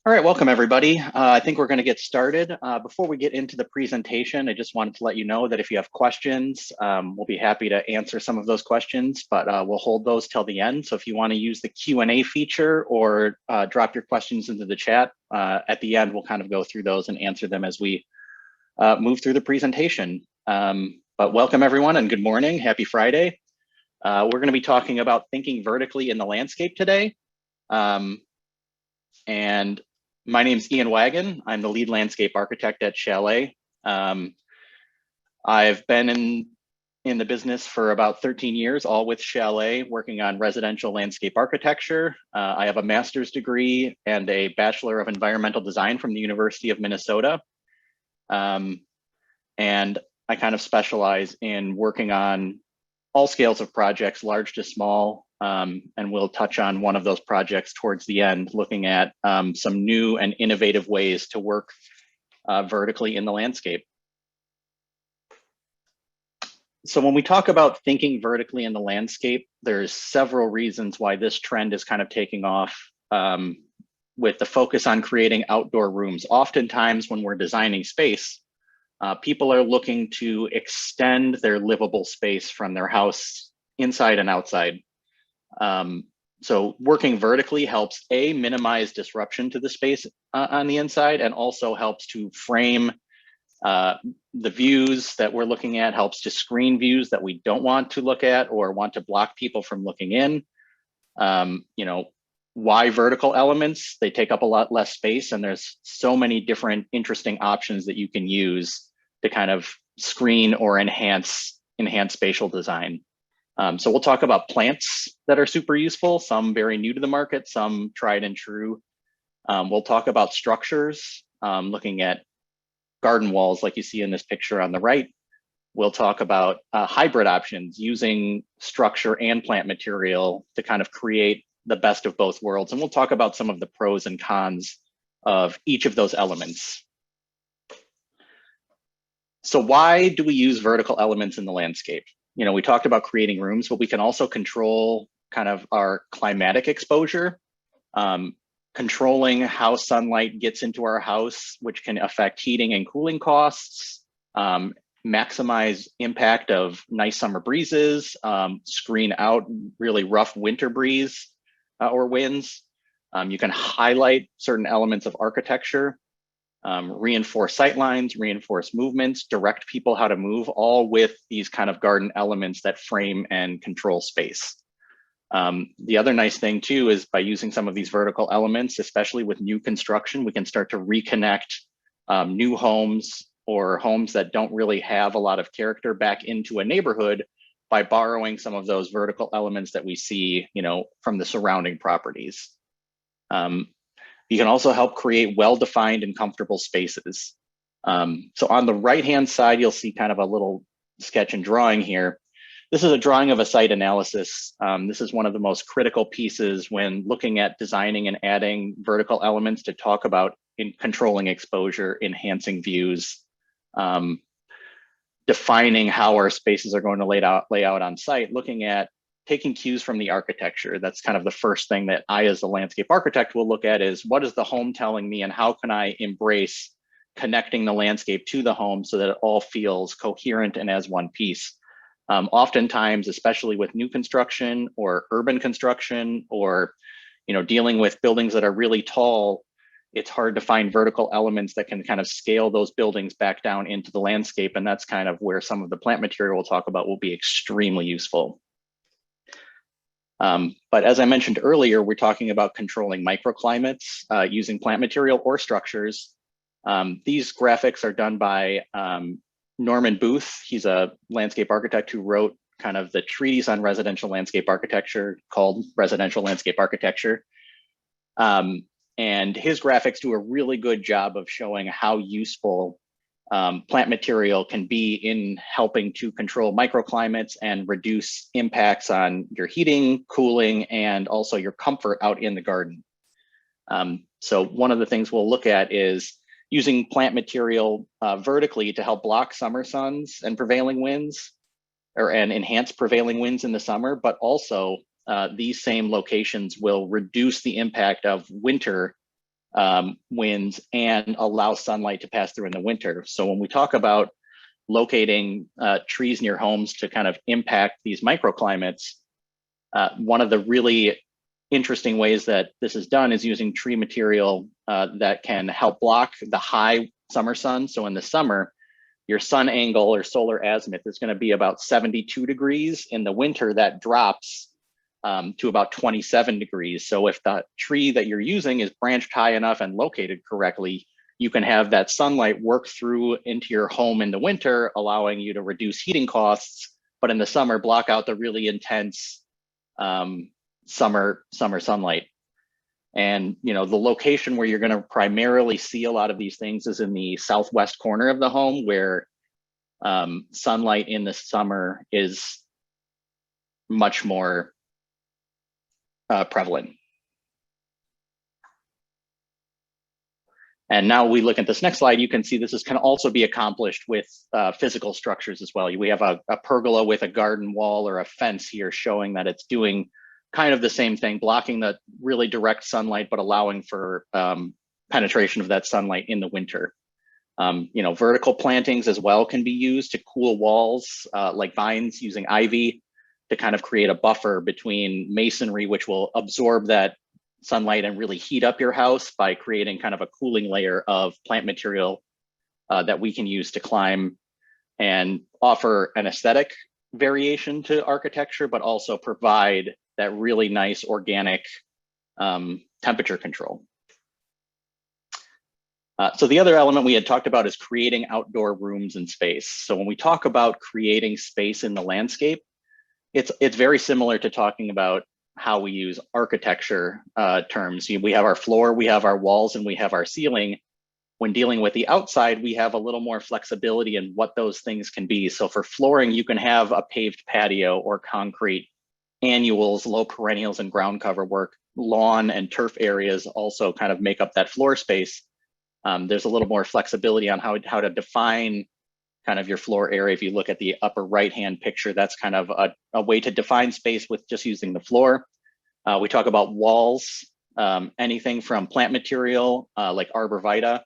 All right, welcome everybody. I think we're going to get started. Before we get into the presentation, I just wanted to let you know that if you have questions, we'll be happy to answer some of those questions, but we'll hold those till the end. So if you want to use the Q&A feature or drop your questions into the chat, at the end, we'll kind of go through those and answer them as we move through the presentation. But welcome everyone and good morning. Happy Friday. We're going to be talking about thinking vertically in the landscape today. And my name is Ian Wagon. I'm the lead landscape architect at Chalet. I've been in the business for about 13 years, all with Chalet, working on residential landscape architecture. I have a master's degree and a Bachelor of Environmental Design from the University of Minnesota. And I kind of specialize in working on all scales of projects, large to small. And we'll touch on one of those projects towards the end, looking at some new and innovative ways to work vertically in the landscape. So when we talk about thinking vertically in the landscape, there's several reasons why this trend is kind of taking off with the focus on creating outdoor rooms. Oftentimes when we're designing space, people are looking to extend their livable space from their house inside and outside. So working vertically helps minimize disruption to the space on the inside, and also helps to frame the views that we're looking at, helps to screen views that we don't want to look at or want to block people from looking in. Why vertical elements? They take up a lot less space, and there's so many different interesting options that you can use to kind of screen or enhance spatial design. So we'll talk about plants that are super useful, some very new to the market, some tried and true. We'll talk about structures, looking at garden walls like you see in this picture on the right. We'll talk about hybrid options, using structure and plant material to kind of create the best of both worlds. And we'll talk about some of the pros and cons of each of those elements. So why do we use vertical elements in the landscape? We talked about creating rooms, but we can also control kind of our climatic exposure, controlling how sunlight gets into our house, which can affect heating and cooling costs, maximize impact of nice summer breezes, screen out really rough winter breeze or winds. You can highlight certain elements of architecture, reinforce sight lines, reinforce movements, direct people how to move, all with these kind of garden elements that frame and control space. The other nice thing too is by using some of these vertical elements, especially with new construction, we can start to reconnect new homes or homes that don't really have a lot of character back into a neighborhood by borrowing some of those vertical elements that we see, from the surrounding properties. You can also help create well-defined and comfortable spaces. So on the right-hand side, you'll see kind of a little sketch and drawing here. This is a drawing of a site analysis. This is one of the most critical pieces when looking at designing and adding vertical elements to talk about in controlling exposure, enhancing views, defining how our spaces are going to lay out on site, looking at taking cues from the architecture. That's kind of the first thing that I, as a landscape architect, will look at is what is the home telling me and how can I embrace connecting the landscape to the home so that it all feels coherent and as one piece. Oftentimes, especially with new construction or urban construction or dealing with buildings that are really tall, it's hard to find vertical elements that can kind of scale those buildings back down into the landscape. And that's kind of where some of the plant material we'll talk about will be extremely useful. But as I mentioned earlier, we're talking about controlling microclimates using plant material or structures. These graphics are done by Norman Booth. He's a landscape architect who wrote kind of the treatise on residential landscape architecture called Residential Landscape Architecture. And his graphics do a really good job of showing how useful plant material can be in helping to control microclimates and reduce impacts on your heating, cooling, and also your comfort out in the garden. So one of the things we'll look at is using plant material vertically to help block summer suns and prevailing winds, and enhance prevailing winds in the summer, but also these same locations will reduce the impact of winter winds and allow sunlight to pass through in the winter. So when we talk about locating trees near homes to kind of impact these microclimates, one of the really interesting ways that this is done is using tree material that can help block the high summer sun. So in the summer, your sun angle or solar azimuth is going to be about 72 degrees. In the winter, that drops to about 27 degrees. So if the tree that you're using is branched high enough and located correctly, you can have that sunlight work through into your home in the winter, allowing you to reduce heating costs, but in the summer, block out the really intense summer sunlight. And the location where you're going to primarily see a lot of these things is in the southwest corner of the home, where sunlight in the summer is much more prevalent. And now we look at this next slide, you can see this can also be accomplished with physical structures as well. We have a pergola with a garden wall or a fence here showing that it's doing kind of the same thing, blocking the really direct sunlight, but allowing for penetration of that sunlight in the winter. Vertical plantings as well can be used to cool walls, like vines using ivy to kind of create a buffer between masonry, which will absorb that sunlight and really heat up your house by creating kind of a cooling layer of plant material that we can use to climb and offer an aesthetic variation to architecture, but also provide that really nice organic temperature control. So the other element we had talked about is creating outdoor rooms and space. So when we talk about creating space in the landscape, it's very similar to talking about how we use architecture terms. We have our floor, we have our walls, and we have our ceiling. When dealing with the outside, we have a little more flexibility in what those things can be. So for flooring, you can have a paved patio or concrete, annuals, low perennials, and ground cover work. Lawn and turf areas also kind of make up that floor space. There's a little more flexibility on how to define kind of your floor area. If you look at the upper right-hand picture, that's kind of a way to define space with just using the floor. We talk about walls, anything from plant material like arborvitae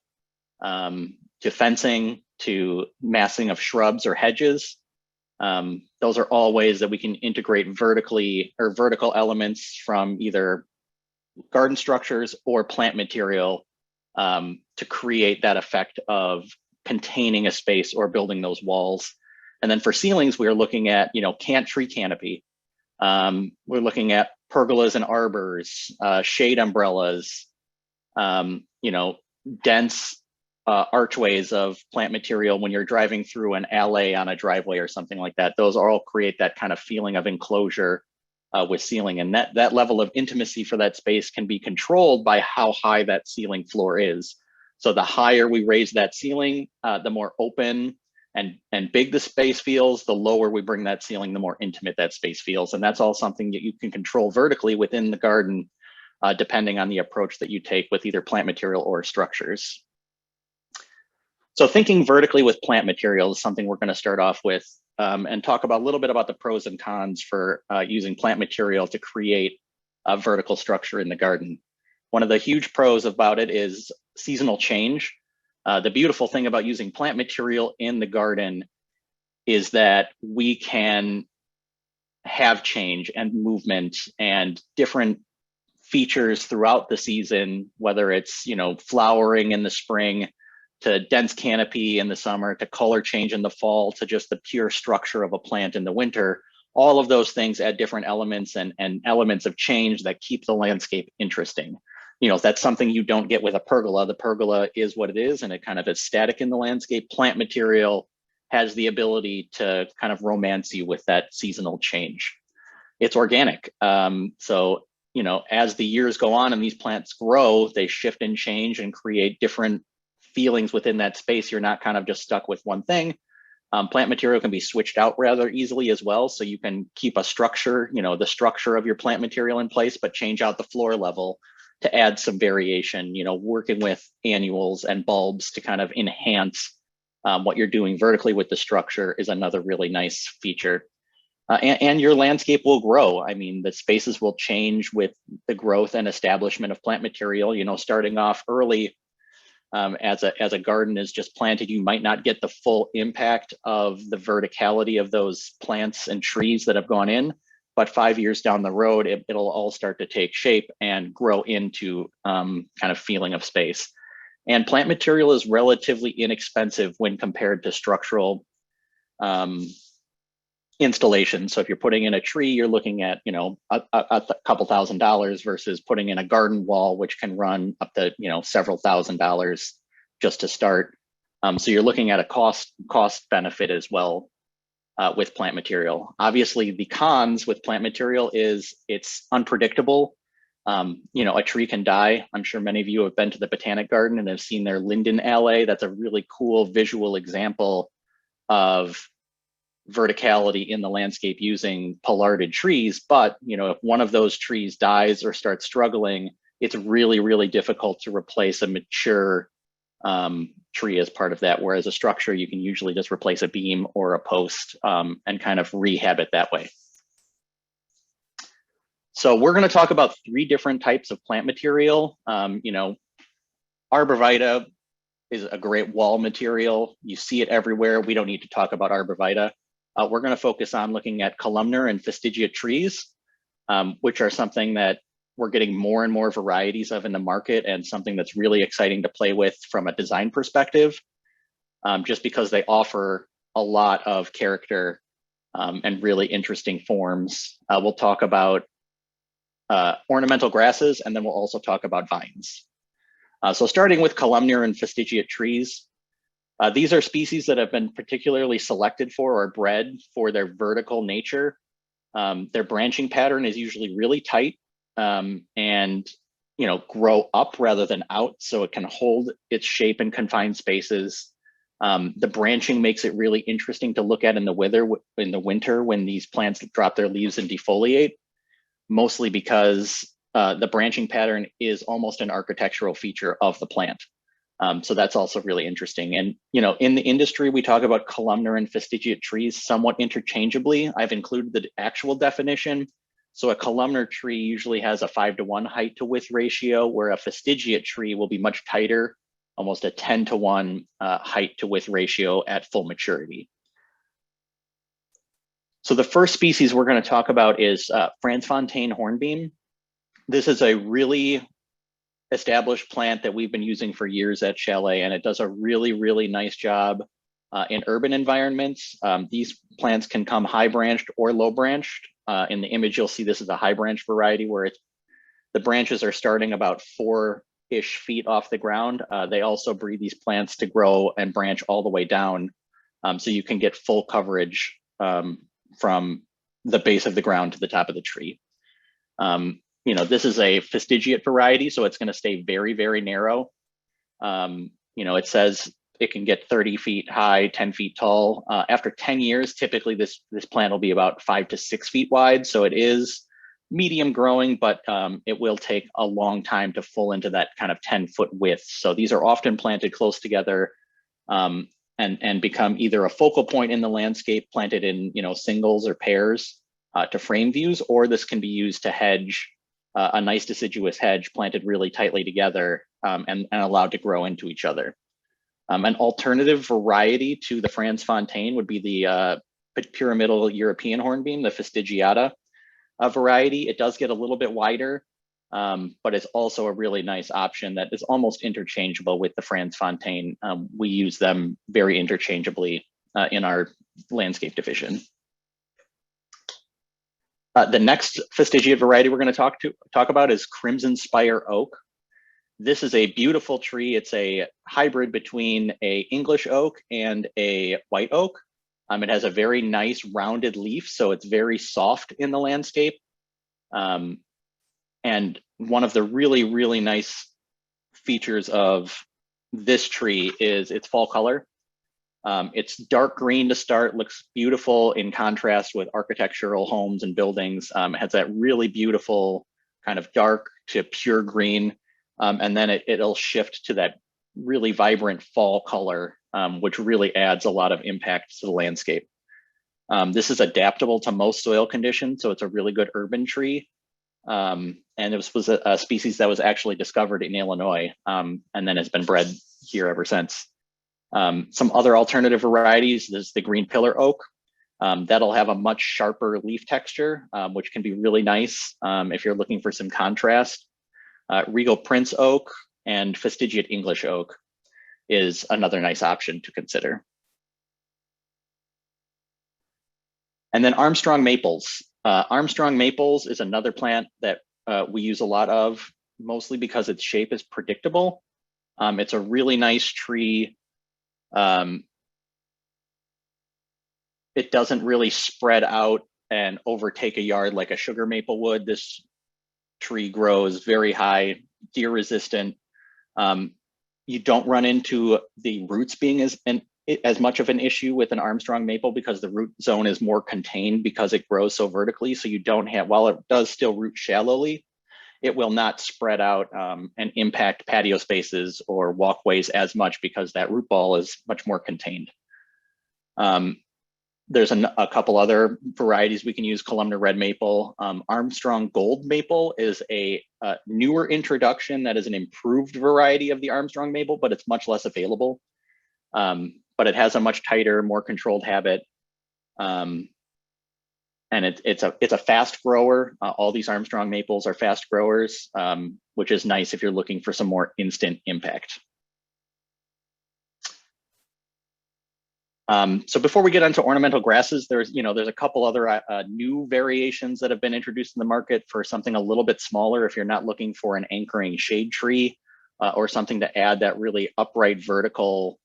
to fencing to massing of shrubs or hedges. Those are all ways that we can integrate vertically or vertical elements from either garden structures or plant material to create that effect of containing a space or building those walls. And then for ceilings, we're looking at, tree canopy. We're looking at pergolas and arbors, shade umbrellas, dense archways of plant material when you're driving through an alley on a driveway or something like that. Those all create that kind of feeling of enclosure with ceiling. And that level of intimacy for that space can be controlled by how high that ceiling floor is. So the higher we raise that ceiling, the more open and big the space feels. The lower we bring that ceiling, the more intimate that space feels. And that's all something that you can control vertically within the garden, depending on the approach that you take with either plant material or structures. So thinking vertically with plant material is something we're going to start off with and talk about a little bit about the pros and cons for using plant material to create a vertical structure in the garden. One of the huge pros about it is seasonal change. The beautiful thing about using plant material in the garden is that we can have change and movement and different features throughout the season, whether it's, flowering in the spring to dense canopy in the summer, to color change in the fall, to just the pure structure of a plant in the winter. All of those things add different elements and elements of change that keep the landscape interesting. That's something you don't get with a pergola. The pergola is what it is, and it kind of is static in the landscape. Plant material has the ability to kind of romance you with that seasonal change. It's organic. So, as the years go on and these plants grow, they shift and change and create different feelings within that space. You're not kind of just stuck with one thing. Plant material can be switched out rather easily as well. So you can keep a structure, the structure of your plant material in place, but change out the floor level to add some variation, working with annuals and bulbs to kind of enhance what you're doing vertically with the structure is another really nice feature. And your landscape will grow. I mean, the spaces will change with the growth and establishment of plant material. You know, starting off early as a garden is just planted, you might not get the full impact of the verticality of those plants and trees that have gone in. But 5 years down the road, it'll all start to take shape and grow into kind of feeling of space. And plant material is relatively inexpensive when compared to structural installation. So if you're putting in a tree, you're looking at, you know, a couple $1,000s versus putting in a garden wall, which can run up to, you know, several $1,000s just to start. So you're looking at a cost benefit as well with plant material. Obviously, the cons with plant material is it's unpredictable. You know, a tree can die. I'm sure many of you have been to the Botanic Garden and have seen their linden alley. That's a really cool visual example of verticality in the landscape using pollarded trees. But, you know, if one of those trees dies or starts struggling, it's really, really difficult to replace a mature tree as part of that. Whereas a structure, you can usually just replace a beam or a post and kind of rehab it that way. So we're going to talk about 3 different types of plant material. You know, arborvitae is a great wall material. You see it everywhere. We don't need to talk about arborvitae. We're going to focus on looking at columnar and fastigiate trees, which are something that we're getting more and more varieties of in the market, and something that's really exciting to play with from a design perspective, just because they offer a lot of character and really interesting forms. We'll talk about ornamental grasses, and then we'll also talk about vines. So starting with columnar and fastigiate trees, these are species that have been particularly selected for or bred for their vertical nature. Their branching pattern is usually really tight and, you know, grow up rather than out, so it can hold its shape in confined spaces. The branching makes it really interesting to look at in the winter when these plants drop their leaves and defoliate, mostly because the branching pattern is almost an architectural feature of the plant. So that's also really interesting. And, you know, in the industry, we talk about columnar and fastigiate trees somewhat interchangeably. I've included the actual definition. So a columnar tree usually has a 5:1 height to width ratio, where a fastigiate tree will be much tighter, almost a 10:1 height to width ratio at full maturity. So the first species we're going to talk about is Frans Fontaine Hornbeam. This is a really established plant that we've been using for years at Chalet, and it does a really, really nice job in urban environments. These plants can come high branched or low branched. In the image, you'll see this is a high branch variety where the branches are starting about 4-ish feet off the ground. They also breed these plants to grow and branch all the way down, so you can get full coverage from the base of the ground to the top of the tree. You know, this is a fastigiate variety, so it's going to stay very, very narrow. You know, it says it can get 30 feet high, 10 feet tall. After 10 years, typically this plant will be about 5 to 6 feet wide. So it is medium growing, but it will take a long time to full into that kind of 10-foot width. So these are often planted close together and become either a focal point in the landscape, planted in, you know, singles or pairs to frame views, or this can be used to hedge a nice deciduous hedge planted really tightly together and allowed to grow into each other. An alternative variety to the Frans Fontaine would be the pyramidal European hornbeam, the fastigiata variety. It does get a little bit wider, but it's also a really nice option that is almost interchangeable with the Frans Fontaine. We use them very interchangeably in our landscape division. The next fastigiate variety we're going to talk about is Crimson Spire Oak. This is a beautiful tree. It's a hybrid between a English oak and a white oak. It has a very nice rounded leaf, so it's very soft in the landscape. And one of the really, really nice features of this tree is its fall color. It's dark green to start, looks beautiful in contrast with architectural homes and buildings. It has that really beautiful kind of dark to pure green. And then it'll shift to that really vibrant fall color, which really adds a lot of impact to the landscape. This is adaptable to most soil conditions, so it's a really good urban tree. And this was a species that was actually discovered in Illinois, and then has been bred here ever since. Some other alternative varieties, there's the green pillar oak. That'll have a much sharper leaf texture, which can be really nice if you're looking for some contrast. Regal Prince oak and fastigiate English oak is another nice option to consider. And then Armstrong Maples. Armstrong Maples is another plant that we use a lot of, mostly because its shape is predictable. It's a really nice tree. It doesn't really spread out and overtake a yard like a sugar maple would. This tree grows very high, deer resistant. You don't run into the roots being as much of an issue with an Armstrong maple because the root zone is more contained because it grows so vertically. So you don't have, while it does still root shallowly, it will not spread out and impact patio spaces or walkways as much because that root ball is much more contained. There's a couple other varieties we can use. Columnar red maple. Armstrong gold maple is a newer introduction that is an improved variety of the Armstrong maple, but it's much less available. But it has a much tighter, more controlled habit. And it's a fast grower. All these Armstrong maples are fast growers, which is nice if you're looking for some more instant impact. So before we get into ornamental grasses, there's a couple other new variations that have been introduced in the market for something a little bit smaller if you're not looking for an anchoring shade tree or something to add that really upright vertical,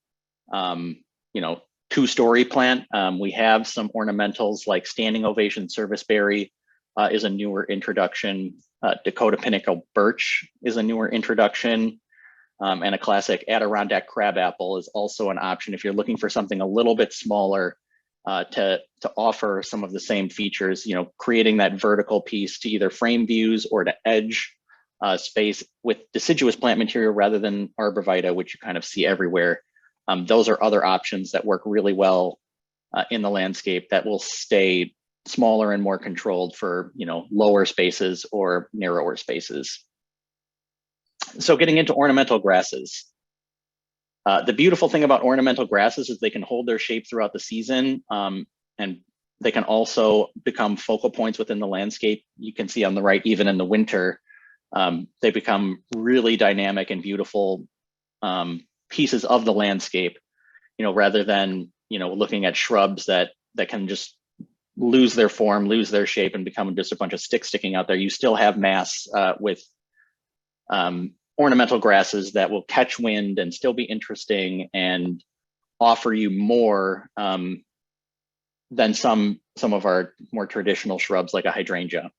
two-story plant. We have some ornamentals like standing ovation serviceberry is a newer introduction. Dakota pinnacle birch is a newer introduction. And a classic Adirondack crabapple is also an option if you're looking for something a little bit smaller to offer some of the same features, creating that vertical piece to either frame views or to edge space with deciduous plant material rather than arborvitae, which you kind of see everywhere. Those are other options that work really well in the landscape that will stay smaller and more controlled for lower spaces or narrower spaces. So getting into ornamental grasses. The beautiful thing about ornamental grasses is they can hold their shape throughout the season, and they can also become focal points within the landscape. You can see on the right, even in the winter, they become really dynamic and beautiful pieces of the landscape, rather than, looking at shrubs that can just lose their form, lose their shape, and become just a bunch of sticks sticking out there. You still have mass with ornamental grasses that will catch wind and still be interesting and offer you more than some of our more traditional shrubs like a hydrangea,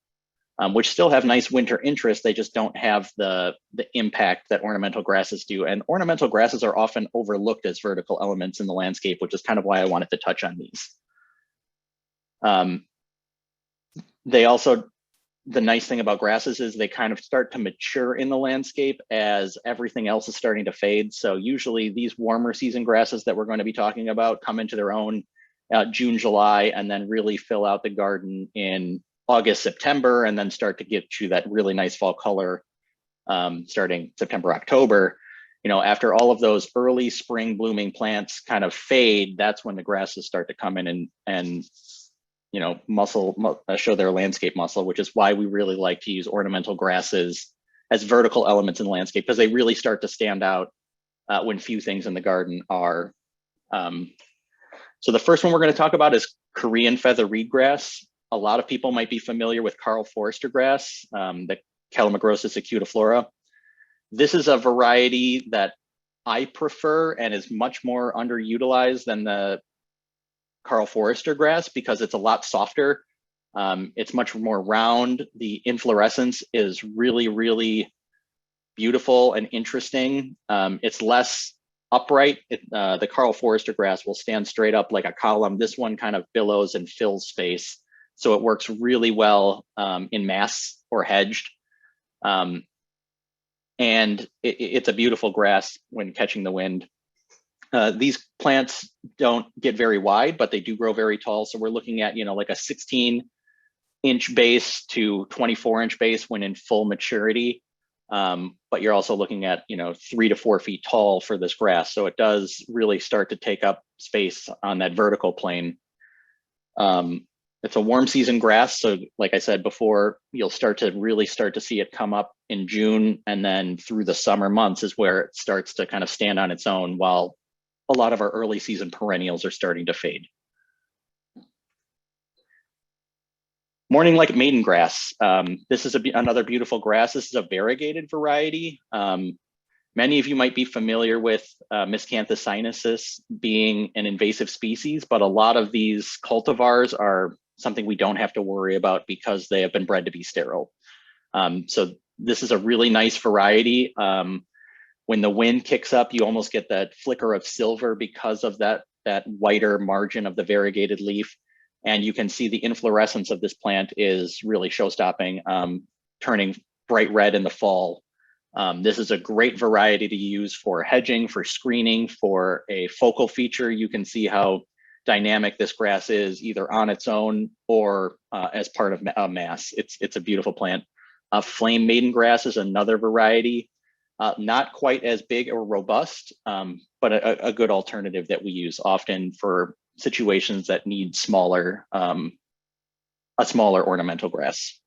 which still have nice winter interest. They just don't have the impact that ornamental grasses do. And ornamental grasses are often overlooked as vertical elements in the landscape, which is kind of why I wanted to touch on these. The nice thing about grasses is they kind of start to mature in the landscape as everything else is starting to fade. So usually these warmer season grasses that we're going to be talking about come into their own June, July, and then really fill out the garden in August, September, and then start to get you that really nice fall color starting September, October. After all of those early spring blooming plants kind of fade, that's when the grasses start to come in and show their landscape muscle, which is why we really like to use ornamental grasses as vertical elements in the landscape, because they really start to stand out when few things in the garden are. So the first one we're going to talk about is Korean feather reedgrass. A lot of people might be familiar with Karl Forster grass, the Calamagrosis acutiflora. This is a variety that I prefer and is much more underutilized than the Karl Forster grass because it's a lot softer. It's much more round. The inflorescence is really, really beautiful and interesting. It's less upright. The Karl Forster grass will stand straight up like a column. This one kind of billows and fills space. So it works really well in mass or hedged. And it's a beautiful grass when catching the wind. These plants don't get very wide, but they do grow very tall. So we're looking at, like a 16-inch base to 24-inch base when in full maturity. But you're also looking at, 3 to 4 feet tall for this grass. So it does really start to take up space on that vertical plane. It's a warm season grass. So like I said before, you'll really start to see it come up in June, and then through the summer months is where it starts to kind of stand on its own, while a lot of our early season perennials are starting to fade. Morning like maiden grass. This is another beautiful grass. This is a variegated variety. Many of you might be familiar with Miscanthus sinusus being an invasive species, but a lot of these cultivars are something we don't have to worry about because they have been bred to be sterile. So this is a really nice variety. When the wind kicks up, you almost get that flicker of silver because of that whiter margin of the variegated leaf. And you can see the inflorescence of this plant is really show-stopping, turning bright red in the fall. This is a great variety to use for hedging, for screening, for a focal feature. You can see how dynamic this grass is, either on its own or as part of a mass. It's a beautiful plant. Flame maiden grass is another variety. Not quite as big or robust, but a good alternative that we use often for situations that need a smaller ornamental grass.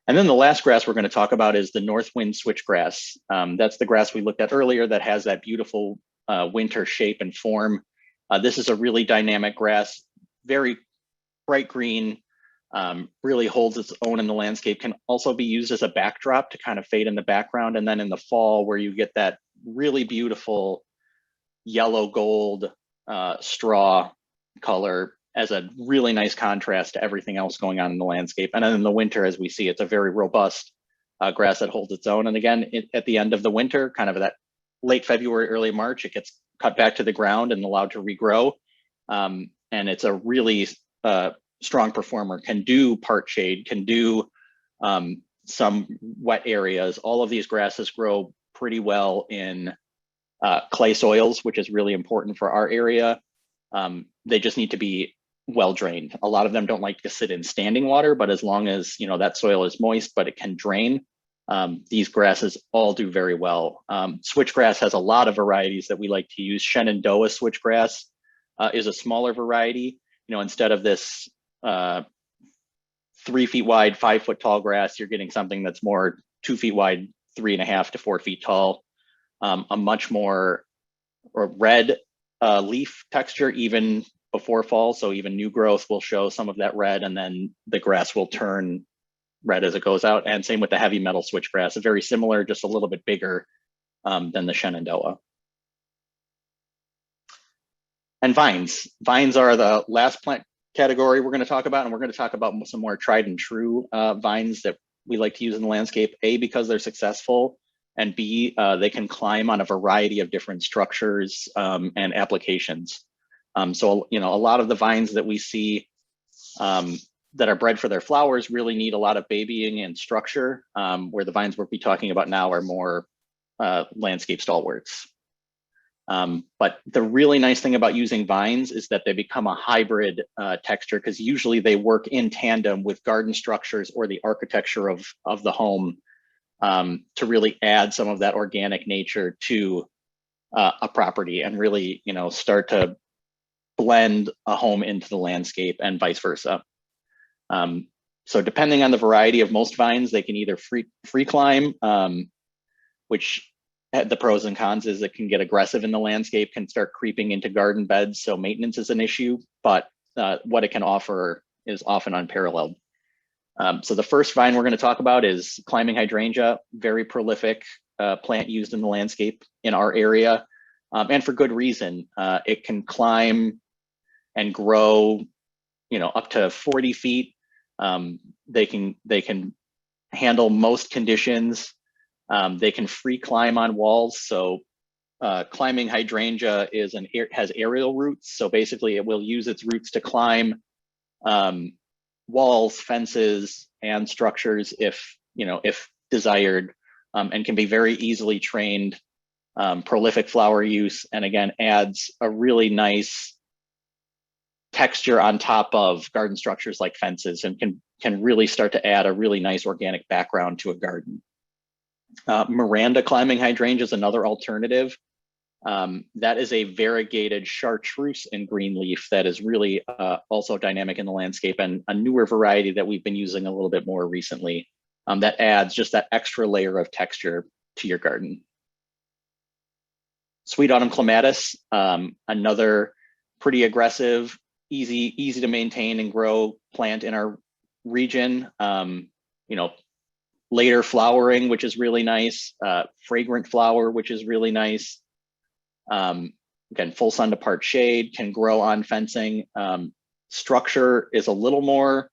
And then the last grass we're going to talk about is the Northwind switchgrass. That's the grass we looked at earlier that has that beautiful winter shape and form. This is a really dynamic grass, very bright green, really holds its own in the landscape, can also be used as a backdrop to kind of fade in the background. And then in the fall, where you get that really beautiful yellow gold straw color as a really nice contrast to everything else going on in the landscape. And then in the winter, as we see, it's a very robust grass that holds its own. And again, at the end of the winter, kind of that late February, early March, it gets cut back to the ground and allowed to regrow. And it's a really strong performer, can do part shade, can do some wet areas. All of these grasses grow pretty well in clay soils, which is really important for our area. They just need to be well drained. A lot of them don't like to sit in standing water, but as long as that soil is moist, but it can drain, these grasses all do very well. Switchgrass has a lot of varieties that we like to use. Shenandoah switchgrass is a smaller variety. Instead of this 3 feet wide, 5 foot tall grass, you're getting something that's more 2 feet wide, 3.5 to 4 feet tall. A much more red leaf texture even before fall. So even new growth will show some of that red, and then the grass will turn red as it goes out. And same with the heavy metal switchgrass, very similar, just a little bit bigger than the Shenandoah. And vines. Vines are the last plant category we're going to talk about, and we're going to talk about some more tried and true vines that we like to use in the landscape, A, because they're successful, and B, they can climb on a variety of different structures and applications. So, a lot of the vines that we see that are bred for their flowers really need a lot of babying and structure, where the vines we'll be talking about now are more landscape stalwarts. But the really nice thing about using vines is that they become a hybrid texture, because usually they work in tandem with garden structures or the architecture of the home to really add some of that organic nature to a property and really, start to blend a home into the landscape and vice versa. So depending on the variety of most vines, they can either free climb, which the pros and cons is it can get aggressive in the landscape, can start creeping into garden beds. So maintenance is an issue, but what it can offer is often unparalleled. So the first vine we're going to talk about is climbing hydrangea, very prolific plant used in the landscape in our area, and for good reason. It can climb and grow, up to 40 feet. They can handle most conditions. They can free climb on walls. So climbing hydrangea has aerial roots. So basically it will use its roots to climb walls, fences, and structures if desired, and can be very easily trained prolific flower use, and again, adds a really nice texture on top of garden structures like fences, and can really start to add a really nice organic background to a garden. Miranda climbing hydrangea is another alternative. That is a variegated chartreuse and green leaf that is really also dynamic in the landscape, and a newer variety that we've been using a little bit more recently, that adds just that extra layer of texture to your garden. Sweet autumn clematis, another pretty aggressive, easy to maintain and grow plant in our region. Later flowering, which is really nice. Fragrant flower, which is really nice. Again, full sun to part shade, can grow on fencing. Structure is a little more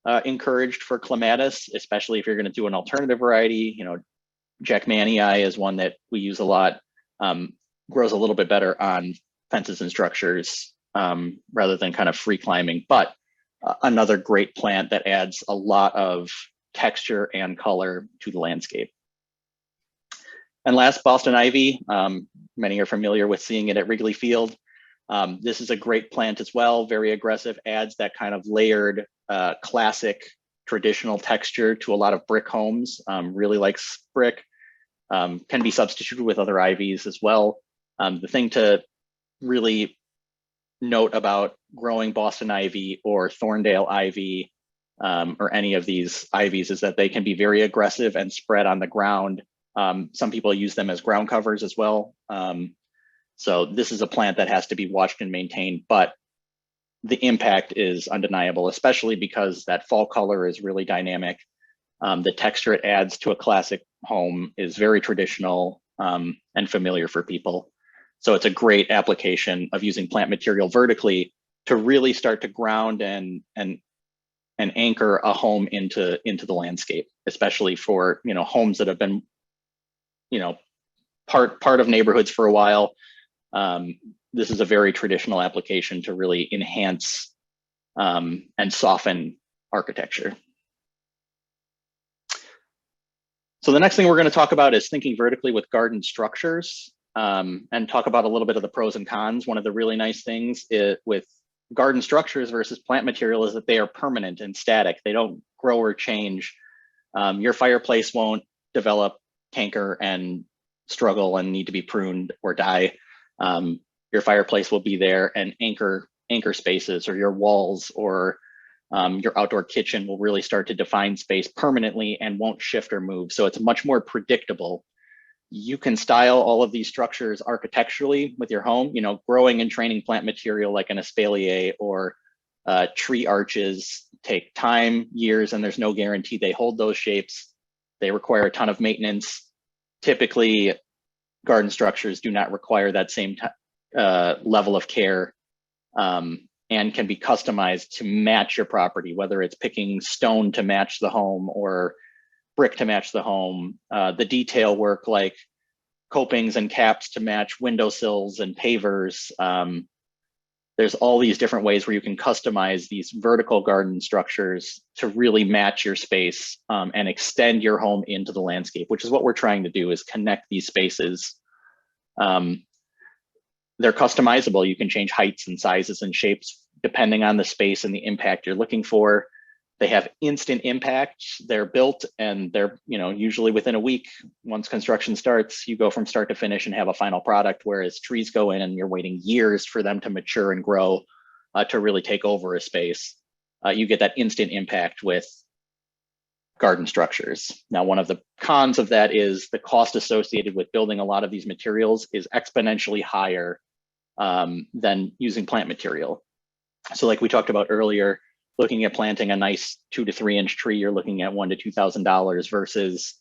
encouraged for clematis, especially if you're going to do an alternative variety. Jackmanii is one that we use a lot. Grows a little bit better on fences and structures rather than kind of free climbing, but another great plant that adds a lot of texture and color to the landscape. And last, Boston ivy. Many are familiar with seeing it at Wrigley Field. This is a great plant as well, very aggressive, adds that kind of layered, classic, traditional texture to a lot of brick homes, really likes brick, can be substituted with other ivies as well. The thing to really note about growing Boston ivy or Thorndale ivy or any of these ivies is that they can be very aggressive and spread on the ground. Some people use them as ground covers as well. So this is a plant that has to be watched and maintained, but the impact is undeniable, especially because that fall color is really dynamic. The texture it adds to a classic home is very traditional and familiar for people. So it's a great application of using plant material vertically to really start to ground and anchor a home into the landscape, especially for homes that have been part of neighborhoods for a while. This is a very traditional application to really enhance and soften architecture. So the next thing we're going to talk about is thinking vertically with garden structures, and talk about a little bit of the pros and cons. One of the really nice things with garden structures versus plant material is that they are permanent and static. They don't grow or change. Your fireplace won't develop canker and struggle and need to be pruned or die. Your fireplace will be there and anchor spaces, or your walls or your outdoor kitchen will really start to define space permanently and won't shift or move. So it's much more predictable. You can style all of these structures architecturally with your home. Growing and training plant material like an espalier or tree arches take time, years, and there's no guarantee they hold those shapes. They require a ton of maintenance. Typically, garden structures do not require that same level of care, and can be customized to match your property, whether it's picking stone to match the home or brick to match the home, the detail work like copings and caps to match windowsills and pavers. There's all these different ways where you can customize these vertical garden structures to really match your space and extend your home into the landscape, which is what we're trying to do, is connect these spaces. They're customizable. You can change heights and sizes and shapes depending on the space and the impact you're looking for. They have instant impact. They're built and they're usually within a week. Once construction starts, you go from start to finish and have a final product, whereas trees go in and you're waiting years for them to mature and grow to really take over a space. You get that instant impact with garden structures. Now, one of the cons of that is the cost associated with building a lot of these materials is exponentially higher than using plant material. So like we talked about earlier, looking at planting a nice 2 to 3 inch tree, you're looking at $1,000 to $2,000 versus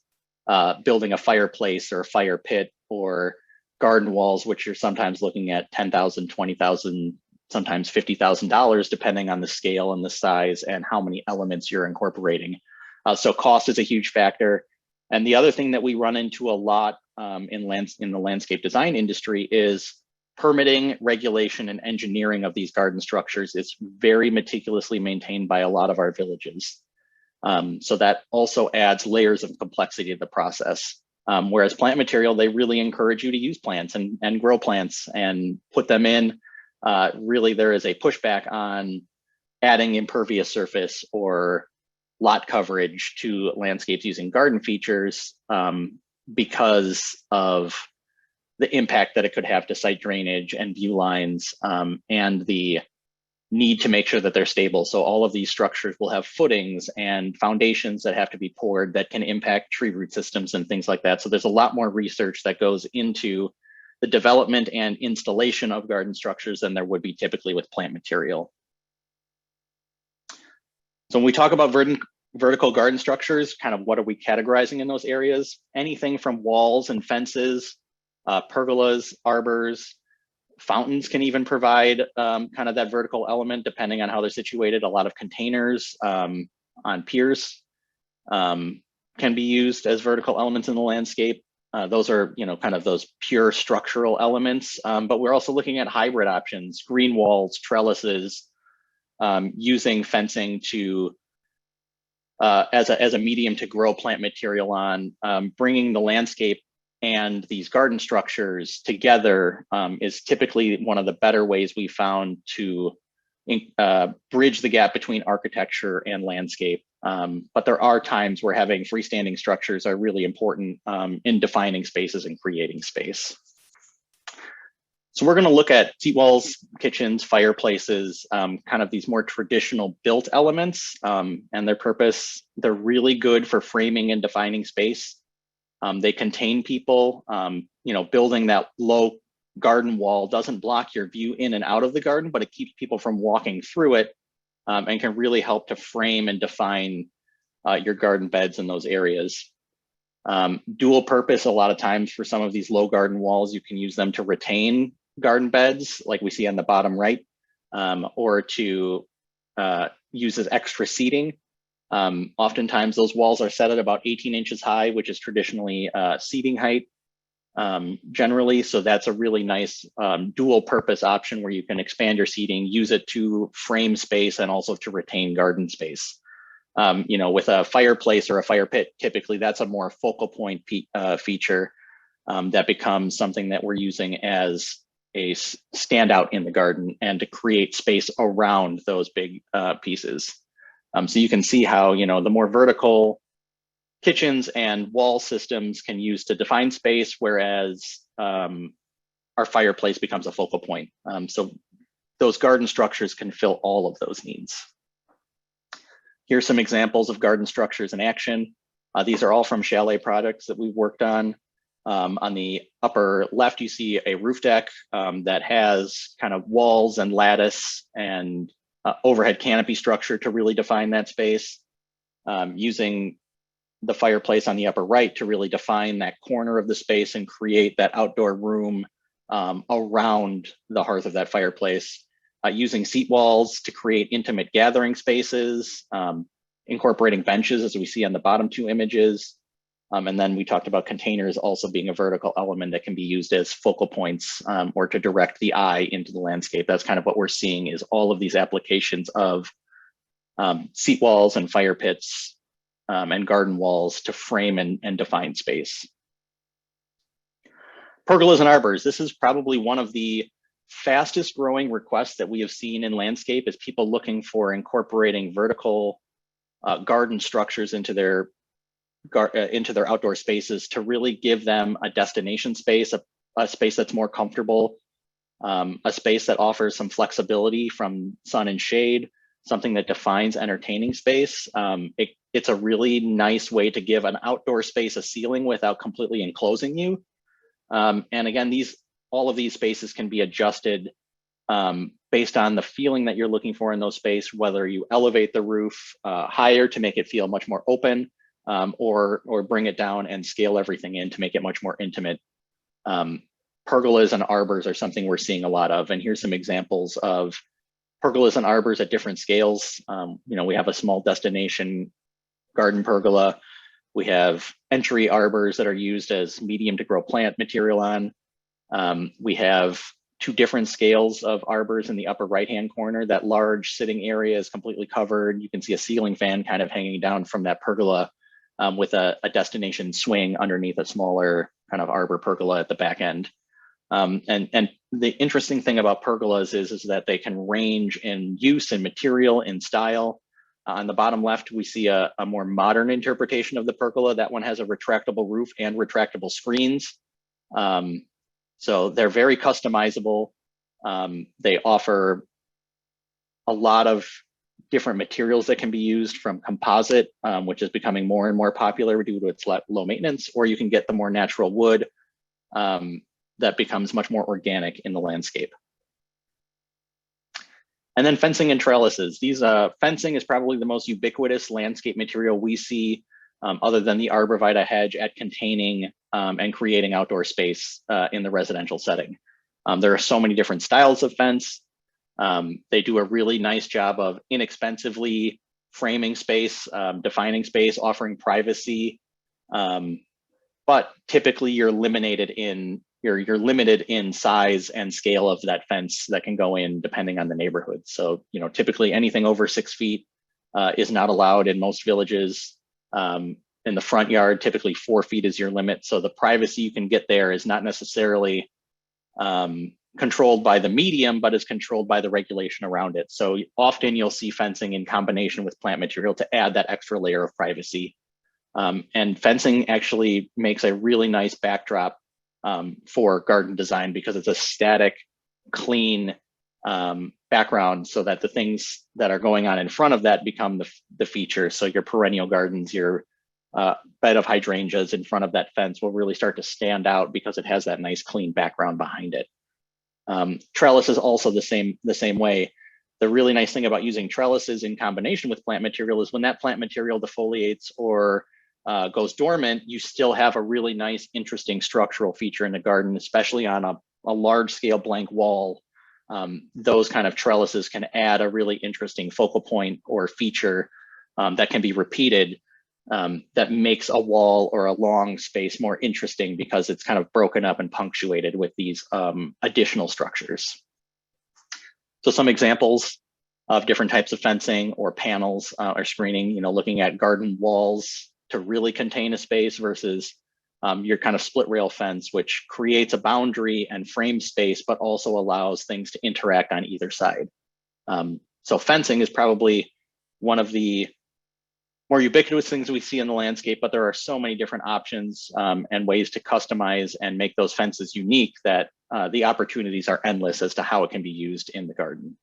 building a fireplace or a fire pit or garden walls, which you're sometimes looking at $10,000, $20,000, sometimes $50,000, depending on the scale and the size and how many elements you're incorporating. So cost is a huge factor. And the other thing that we run into a lot in the landscape design industry is permitting, regulation, and engineering of these garden structures is very meticulously maintained by a lot of our villages. So that also adds layers of complexity to the process. Whereas plant material, they really encourage you to use plants and grow plants and put them in. Really, there is a pushback on adding impervious surface or lot coverage to landscapes using garden features because of the impact that it could have to site drainage and view lines and the need to make sure that they're stable. So all of these structures will have footings and foundations that have to be poured that can impact tree root systems and things like that. So there's a lot more research that goes into the development and installation of garden structures than there would be typically with plant material. So when we talk about vertical garden structures, kind of what are we categorizing in those areas? Anything from walls and fences, pergolas, arbors, fountains can even provide kind of that vertical element depending on how they're situated. A lot of containers on piers can be used as vertical elements in the landscape. Those are, kind of those pure structural elements, but we're also looking at hybrid options, green walls, trellises, using fencing to as a medium to grow plant material on, bringing the landscape and these garden structures together is typically one of the better ways we found to bridge the gap between architecture and landscape. But there are times where having freestanding structures are really important in defining spaces and creating space. So we're going to look at seat walls, kitchens, fireplaces, kind of these more traditional built elements and their purpose. They're really good for framing and defining space. They contain people. Building that low garden wall doesn't block your view in and out of the garden, but it keeps people from walking through it and can really help to frame and define your garden beds in those areas. Dual purpose, a lot of times for some of these low garden walls, you can use them to retain garden beds like we see on the bottom right, or to use as extra seating. Oftentimes those walls are set at about 18 inches high, which is traditionally seating height generally. So that's a really nice dual purpose option where you can expand your seating, use it to frame space and also to retain garden space. With a fireplace or a fire pit, typically that's a more focal point feature that becomes something that we're using as a standout in the garden and to create space around those big pieces. So you can see how, the more vertical kitchens and wall systems can use to define space, whereas our fireplace becomes a focal point. So those garden structures can fill all of those needs. Here's some examples of garden structures in action. These are all from chalet projects that we've worked on. On the upper left, you see a roof deck that has kind of walls and lattice and overhead canopy structure to really define that space, using the fireplace on the upper right to really define that corner of the space and create that outdoor room around the hearth of that fireplace, using seat walls to create intimate gathering spaces, incorporating benches as we see on the bottom two images. And then we talked about containers also being a vertical element that can be used as focal points or to direct the eye into the landscape. That's kind of what we're seeing is all of these applications of seat walls and fire pits and garden walls to frame and define space. Pergolas and arbors. This is probably one of the fastest growing requests that we have seen in landscape is people looking for incorporating vertical garden structures into their outdoor spaces to really give them a destination space, a space that's more comfortable, a space that offers some flexibility from sun and shade, something that defines entertaining space. It's a really nice way to give an outdoor space a ceiling without completely enclosing you. And again, all of these spaces can be adjusted based on the feeling that you're looking for in those space, whether you elevate the roof higher to make it feel much more open, or bring it down and scale everything in to make it much more intimate. Pergolas and arbors are something we're seeing a lot of. And here's some examples of pergolas and arbors at different scales. We have a small destination garden pergola. We have entry arbors that are used as medium to grow plant material on. We have two different scales of arbors in the upper right-hand corner. That large sitting area is completely covered. You can see a ceiling fan kind of hanging down from that pergola. with a destination swing underneath a smaller kind of arbor pergola at the back end. And the interesting thing about pergolas is that they can range in use and material and style. On the bottom left, we see a more modern interpretation of the pergola. That one has a retractable roof and retractable screens. So they're very customizable. They offer a lot of different materials that can be used, from composite, which is becoming more and more popular due to its low maintenance, or you can get the more natural wood that becomes much more organic in the landscape. And then fencing and trellises. These fencing is probably the most ubiquitous landscape material we see, other than the arborvitae hedge, at containing and creating outdoor space in the residential setting. There are so many different styles of fence. They do a really nice job of inexpensively framing space, defining space, offering privacy. But typically you're limited in size and scale of that fence that can go in depending on the neighborhood. So, typically anything over 6 feet is not allowed in most villages. In the front yard, typically 4 feet is your limit. So the privacy you can get there is not necessarily controlled by the medium, but is controlled by the regulation around it. So often you'll see fencing in combination with plant material to add that extra layer of privacy. And fencing actually makes a really nice backdrop for garden design, because it's a static, clean background, so that the things that are going on in front of that become the feature. So your perennial gardens, your bed of hydrangeas in front of that fence will really start to stand out because it has that nice clean background behind it. Trellis is also the same way. The really nice thing about using trellises in combination with plant material is when that plant material defoliates or goes dormant, you still have a really nice, interesting structural feature in the garden, especially on a large scale blank wall. Those kind of trellises can add a really interesting focal point or feature that can be repeated, that makes a wall or a long space more interesting because it's kind of broken up and punctuated with these additional structures. So some examples of different types of fencing or panels or screening, looking at garden walls to really contain a space versus your kind of split rail fence, which creates a boundary and frame space, but also allows things to interact on either side. So fencing is probably one of the more ubiquitous things we see in the landscape, but there are so many different options and ways to customize and make those fences unique that the opportunities are endless as to how it can be used in the garden.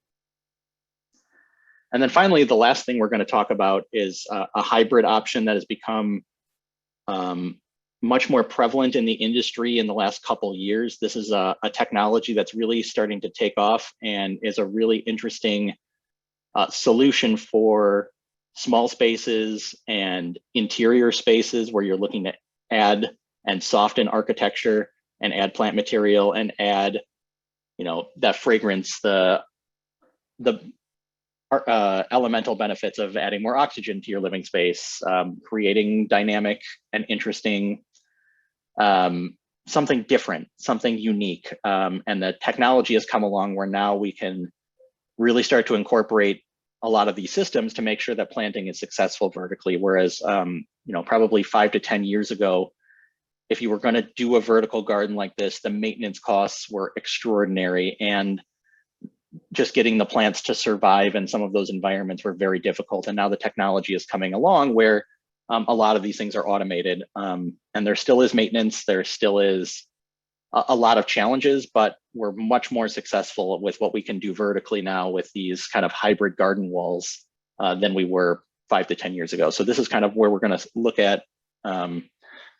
And then finally, the last thing we're going to talk about is a hybrid option that has become much more prevalent in the industry in the last couple of years. This is a technology that's really starting to take off and is a really interesting solution for small spaces and interior spaces where you're looking to add and soften architecture and add plant material and add, that fragrance, the elemental benefits of adding more oxygen to your living space, creating dynamic and interesting, something different, something unique. And the technology has come along where now we can really start to incorporate a lot of these systems to make sure that planting is successful vertically. Whereas, probably 5 to 10 years ago, if you were going to do a vertical garden like this, the maintenance costs were extraordinary, and just getting the plants to survive in some of those environments were very difficult. And now the technology is coming along where a lot of these things are automated, and there still is maintenance, there still is a lot of challenges, but we're much more successful with what we can do vertically now with these kind of hybrid garden walls than we were 5 to 10 years ago. So this is kind of where we're going to look at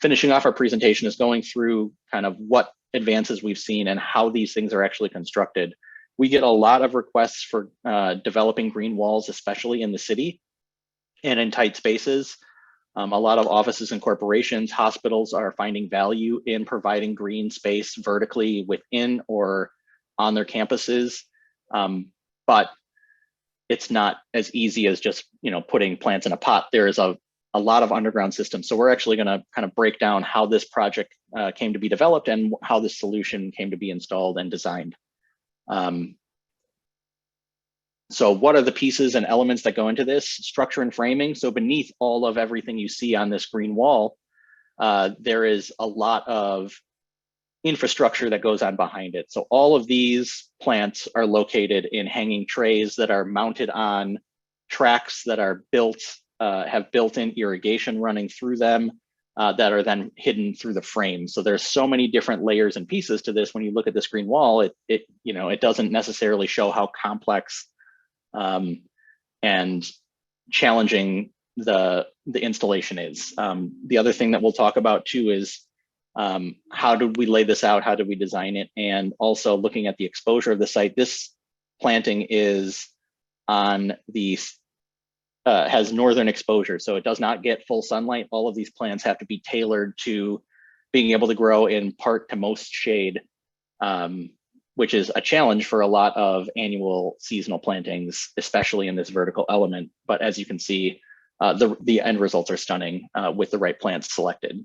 finishing off our presentation, is going through kind of what advances we've seen and how these things are actually constructed. We get a lot of requests for developing green walls, especially in the city and in tight spaces. A lot of offices and corporations, hospitals are finding value in providing green space vertically within or on their campuses. But it's not as easy as just putting plants in a pot. There is a lot of underground systems. So we're actually going to kind of break down how this project came to be developed and how this solution came to be installed and designed. So what are the pieces and elements that go into this? Structure and framing. So beneath all of everything you see on this green wall, there is a lot of infrastructure that goes on behind it. So all of these plants are located in hanging trays that are mounted on tracks that are built, have built-in irrigation running through them that are then hidden through the frame. So there's so many different layers and pieces to this. When you look at this green wall, it doesn't necessarily show how complex and challenging the installation is. The other thing that we'll talk about too is how did we lay this out? How did we design it? And also looking at the exposure of the site. This planting is on the has northern exposure, so it does not get full sunlight. All of these plants have to be tailored to being able to grow in part to most shade, which is a challenge for a lot of annual seasonal plantings, especially in this vertical element. But as you can see, the end results are stunning with the right plants selected.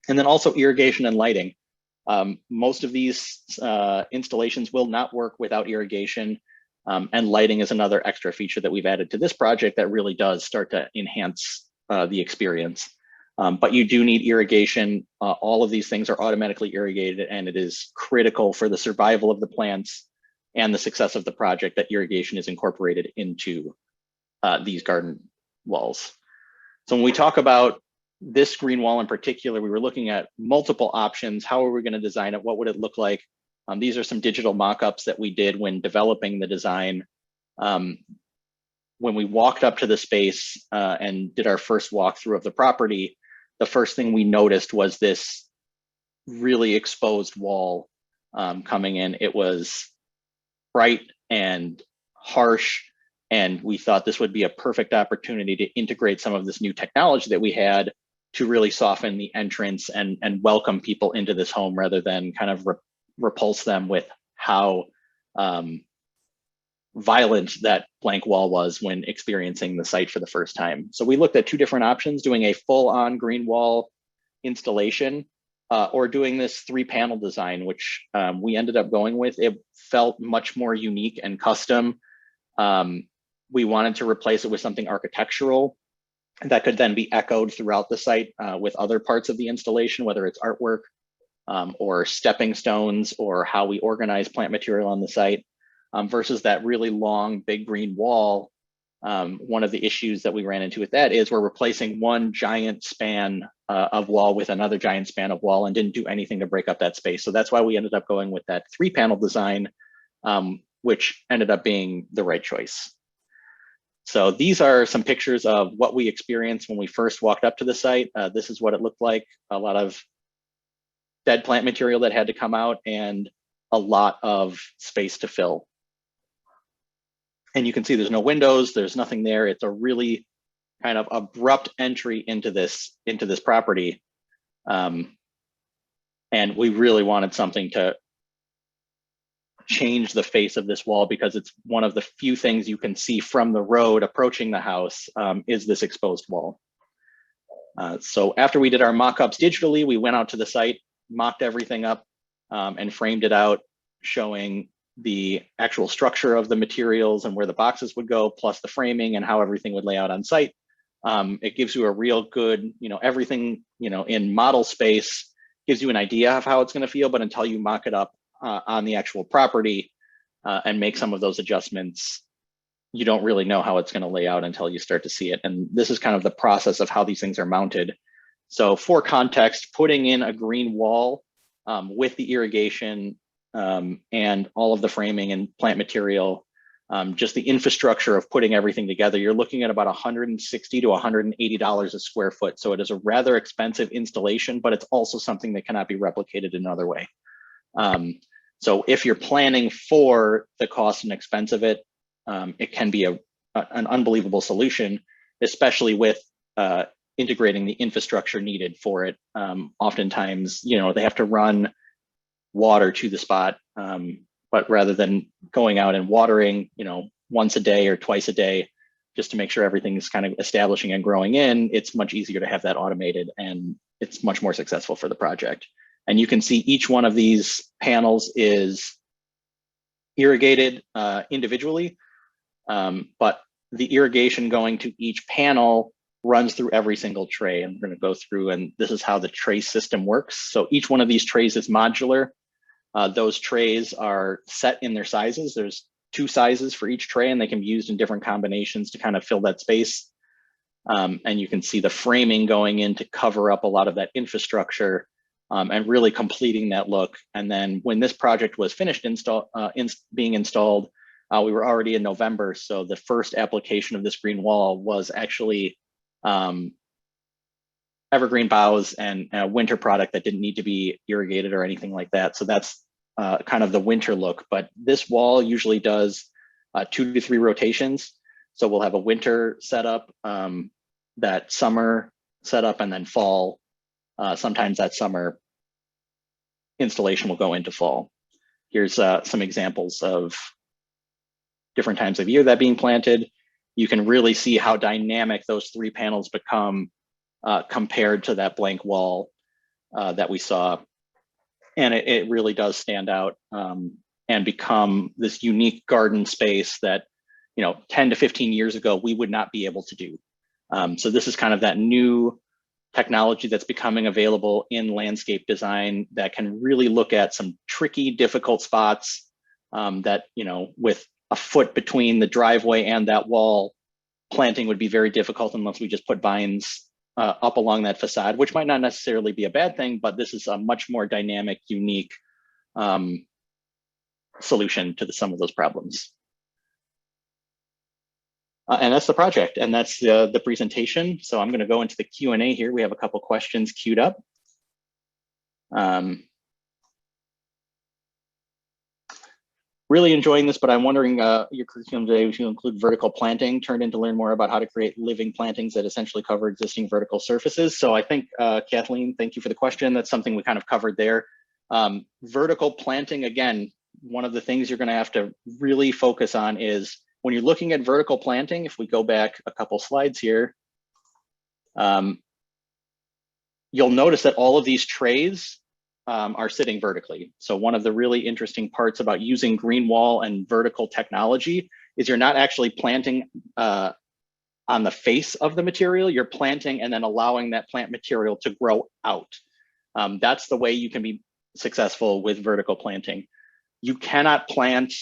And then also irrigation and lighting. Most of these installations will not work without irrigation, and lighting is another extra feature that we've added to this project that really does start to enhance the experience. But you do need irrigation. All of these things are automatically irrigated, and it is critical for the survival of the plants and the success of the project that irrigation is incorporated into these garden walls. So when we talk about this green wall in particular, we were looking at multiple options. How are we going to design it? What would it look like? These are some digital mock-ups that we did when developing the design. When we walked up to the space and did our first walkthrough of the property, the first thing we noticed was this really exposed wall coming in. It was bright and harsh, and we thought this would be a perfect opportunity to integrate some of this new technology that we had to really soften the entrance and welcome people into this home rather than kind of repulse them with how violent that blank wall was when experiencing the site for the first time. So we looked at two different options: doing a full-on green wall installation or doing this 3-panel design, which we ended up going with. It felt much more unique and custom. We wanted to replace it with something architectural that could then be echoed throughout the site with other parts of the installation, whether it's artwork or stepping stones or how we organize plant material on the site, versus that really long, big green wall. One of the issues that we ran into with that is we're replacing one giant span of wall with another giant span of wall and didn't do anything to break up that space. So that's why we ended up going with that 3-panel design, which ended up being the right choice. So these are some pictures of what we experienced when we first walked up to the site. This is what it looked like: a lot of dead plant material that had to come out and a lot of space to fill. And you can see there's no windows, there's nothing there. It's a really kind of abrupt entry into this property. And we really wanted something to change the face of this wall because it's one of the few things you can see from the road approaching the house is this exposed wall. So after we did our mock-ups digitally, we went out to the site, mocked everything up, and framed it out, showing the actual structure of the materials and where the boxes would go, plus the framing and how everything would lay out on site. It gives you a real good, everything, in model space gives you an idea of how it's going to feel, but until you mock it up on the actual property and make some of those adjustments, you don't really know how it's going to lay out until you start to see it. And this is kind of the process of how these things are mounted. So for context, putting in a green wall with the irrigation and all of the framing and plant material, just the infrastructure of putting everything together, you're looking at about $160 to $180 a square foot. So it is a rather expensive installation, but it's also something that cannot be replicated another way. So if you're planning for the cost and expense of it, it can be an unbelievable solution, especially with integrating the infrastructure needed for it. Oftentimes, they have to run water to the spot, but rather than going out and watering, once a day or twice a day, just to make sure everything's kind of establishing and growing in, it's much easier to have that automated, and it's much more successful for the project. And you can see each one of these panels is irrigated individually. but the irrigation going to each panel runs through every single tray. And we're going to go through, and this is how the tray system works. So each one of these trays is modular. Those trays are set in their sizes. There's 2 sizes for each tray, and they can be used in different combinations to kind of fill that space. And you can see the framing going in to cover up a lot of that infrastructure and really completing that look. And then when this project was finished being installed, we were already in November. So the first application of this green wall was actually evergreen boughs and a winter product that didn't need to be irrigated or anything like that. So that's kind of the winter look. But this wall usually does 2 to 3 rotations. So we'll have a winter setup, that summer setup, and then fall. Sometimes that summer installation will go into fall. Here's some examples of different times of year that being planted. You can really see how dynamic those 3 panels become compared to that blank wall that we saw. And it really does stand out and become this unique garden space that, 10 to 15 years ago, we would not be able to do. So this is kind of that new technology that's becoming available in landscape design that can really look at some tricky, difficult spots that, with a foot between the driveway and that wall, planting would be very difficult unless we just put vines up along that facade, which might not necessarily be a bad thing, but this is a much more dynamic, unique solution to some of those problems. And that's the project, and that's the presentation. So I'm going to go into the Q&A here. We have a couple questions queued up. Really enjoying this, but I'm wondering, your curriculum today should include vertical planting, turned in to learn more about how to create living plantings that essentially cover existing vertical surfaces. So I think, Kathleen, thank you for the question. That's something we kind of covered there. Vertical planting, again, one of the things you're going to have to really focus on is when you're looking at vertical planting, if we go back a couple slides here, you'll notice that all of these trays are sitting vertically. So one of the really interesting parts about using green wall and vertical technology is you're not actually planting on the face of the material, you're planting and then allowing that plant material to grow out. That's the way you can be successful with vertical planting. You cannot plant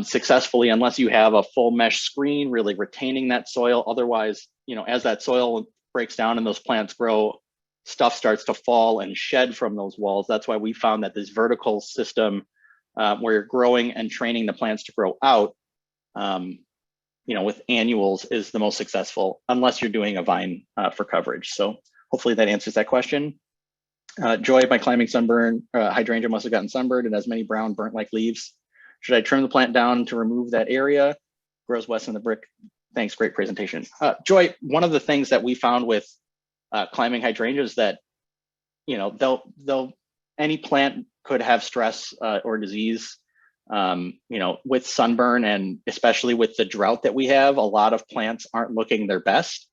successfully unless you have a full mesh screen, really retaining that soil. Otherwise, as that soil breaks down and those plants grow, stuff starts to fall and shed from those walls. That's why we found that this vertical system where you're growing and training the plants to grow out, with annuals is the most successful, unless you're doing a vine for coverage. So hopefully that answers that question. Joy, by climbing sunburn, hydrangea must have gotten sunburned and has many brown burnt like leaves. Should I trim the plant down to remove that area? Grows west in the brick. Thanks, great presentation. Joy, one of the things that we found with climbing hydrangeas that, any plant could have stress or disease, with sunburn, and especially with the drought that we have, a lot of plants aren't looking their best.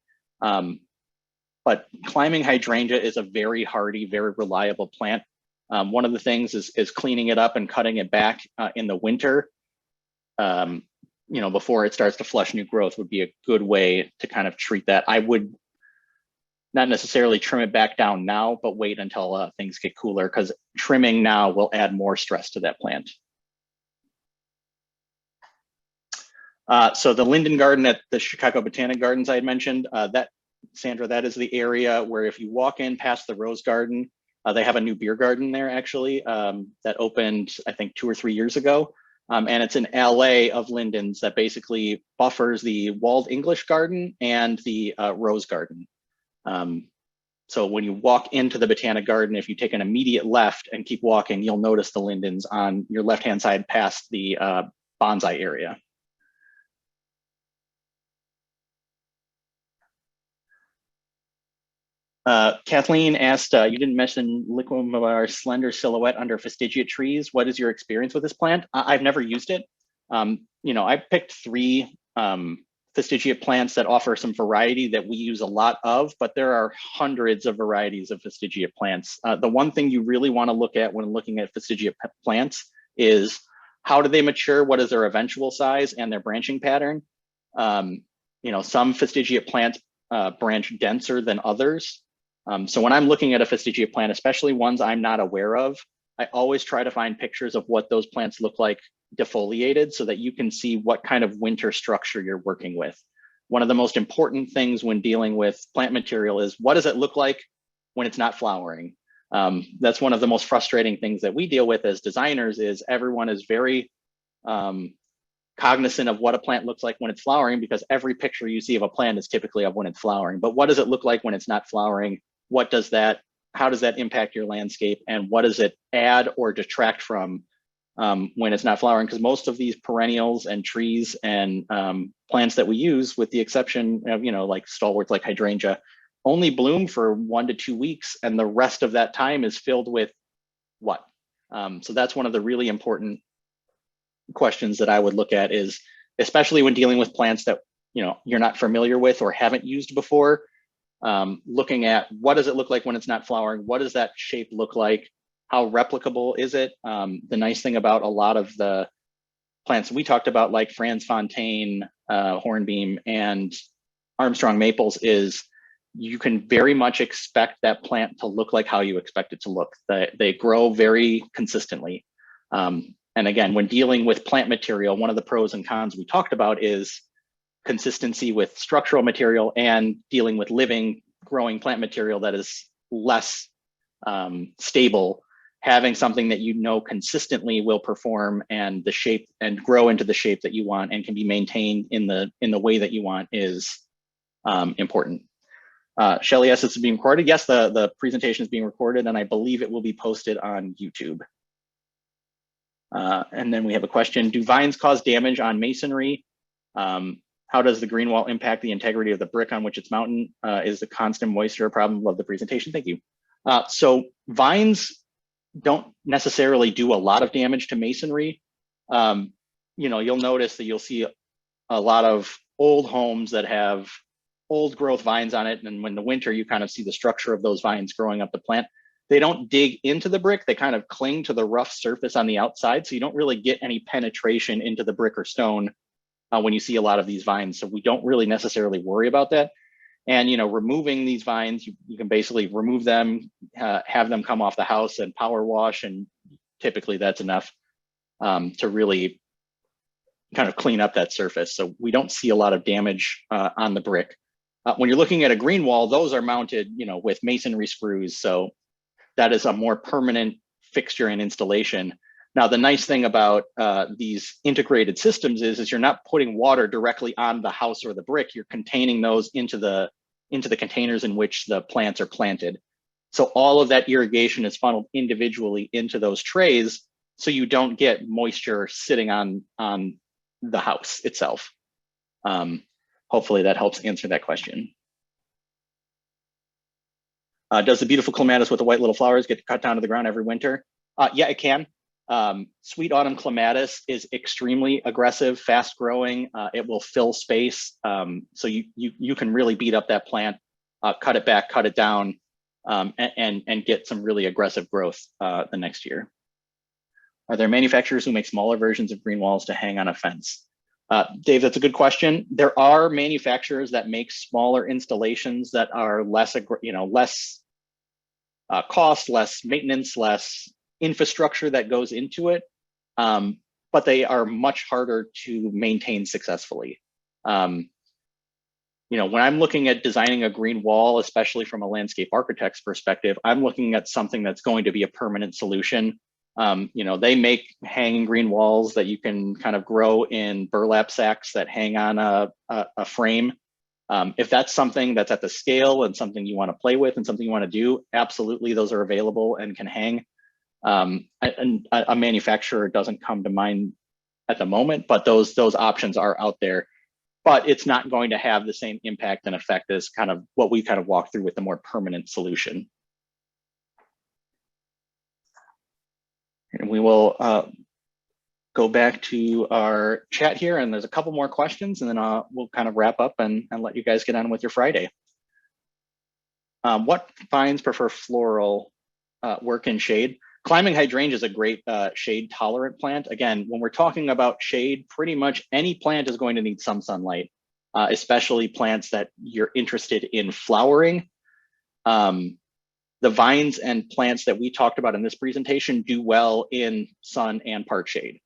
But climbing hydrangea is a very hardy, very reliable plant. One of the things is cleaning it up and cutting it back in the winter, before it starts to flush new growth would be a good way to kind of treat that. I would not necessarily trim it back down now, but wait until things get cooler, because trimming now will add more stress to that plant. So the Linden Garden at the Chicago Botanic Gardens I had mentioned, Sandra, that is the area where if you walk in past the Rose Garden, they have a new beer garden there actually that opened, I think, 2 or 3 years ago. And it's an alley of lindens that basically buffers the walled English garden and the Rose Garden. So when you walk into the Botanic Garden, if you take an immediate left and keep walking, you'll notice the lindens on your left-hand side past the bonsai area. Kathleen asked, you didn't mention liquimar slender silhouette under fastigiate trees. What is your experience with this plant? I've never used it. I picked 3 fastigiate plants that offer some variety that we use a lot of, but there are hundreds of varieties of fastigiate plants. The one thing you really want to look at when looking at fastigiate plants is how do they mature? What is their eventual size and their branching pattern? Some fastigiate plants branch denser than others. So when I'm looking at a fastigiate plant, especially ones I'm not aware of, I always try to find pictures of what those plants look like defoliated so that you can see what kind of winter structure you're working with. One of the most important things when dealing with plant material is what does it look like when it's not flowering? That's one of the most frustrating things that we deal with as designers is everyone is very cognizant of what a plant looks like when it's flowering because every picture you see of a plant is typically of when it's flowering. But what does it look like when it's not flowering? How does that impact your landscape? And what does it add or detract from when it's not flowering? Because most of these perennials and trees and plants that we use, with the exception of, like stalwarts like hydrangea, only bloom for 1 to 2 weeks. And the rest of that time is filled with what? So that's one of the really important questions that I would look at is, especially when dealing with plants that, you're not familiar with or haven't used before, looking at what does it look like when it's not flowering? What does that shape look like? How replicable is it? The nice thing about a lot of the plants we talked about, like Frans, Fontaine, Hornbeam, and Armstrong Maples, is you can very much expect that plant to look like how you expect it to look. They grow very consistently. And again, when dealing with plant material, one of the pros and cons we talked about is consistency with structural material and dealing with living, growing plant material that is less stable. Having something that consistently will perform and the shape and grow into the shape that you want and can be maintained in the way that you want is important. Shelly, yes, it's being recorded. Yes, the presentation is being recorded, and I believe it will be posted on YouTube. And then we have a question: do vines cause damage on masonry? How does the green wall impact the integrity of the brick on which it's mounted? Is the constant moisture a problem? Love the presentation. Thank you. So vines don't necessarily do a lot of damage to masonry. You'll notice that you'll see a lot of old homes that have old growth vines on it. And when the winter, you kind of see the structure of those vines growing up the plant. They don't dig into the brick. They kind of cling to the rough surface on the outside. So you don't really get any penetration into the brick or stone when you see a lot of these vines. So we don't really necessarily worry about that. And, removing these vines, you can basically remove them, have them come off the house and power wash. And typically that's enough to really kind of clean up that surface. So we don't see a lot of damage on the brick. When you're looking at a green wall, those are mounted, with masonry screws. So that is a more permanent fixture and installation. Now, the nice thing about these integrated systems is you're not putting water directly on the house or the brick. You're containing those into the containers in which the plants are planted. So all of that irrigation is funneled individually into those trays, so you don't get moisture sitting on the house itself. Hopefully that helps answer that question. Does the beautiful clematis with the white little flowers get cut down to the ground every winter? Yeah, it can. Sweet autumn clematis is extremely aggressive, fast growing. It will fill space. So you can really beat up that plant, cut it back, cut it down, and get some really aggressive growth the next year. Are there manufacturers who make smaller versions of green walls to hang on a fence? Dave, that's a good question. There are manufacturers that make smaller installations that are less cost, less maintenance, less infrastructure that goes into it, but they are much harder to maintain successfully. When I'm looking at designing a green wall, especially from a landscape architect's perspective, I'm looking at something that's going to be a permanent solution. They make hanging green walls that you can kind of grow in burlap sacks that hang on a frame. If that's something that's at the scale and something you want to play with and something you want to do, absolutely, those are available and can hang. And a manufacturer doesn't come to mind at the moment, but those options are out there. But it's not going to have the same impact and effect as kind of what we kind of walked through with the more permanent solution. And we will go back to our chat here, and there's a couple more questions, and then we'll kind of wrap up and let you guys get on with your Friday. What vines prefer floral work in shade? Climbing hydrangea is a great shade tolerant plant. Again, when we're talking about shade, pretty much any plant is going to need some sunlight, especially plants that you're interested in flowering. The vines and plants that we talked about in this presentation do well in sun and part shade.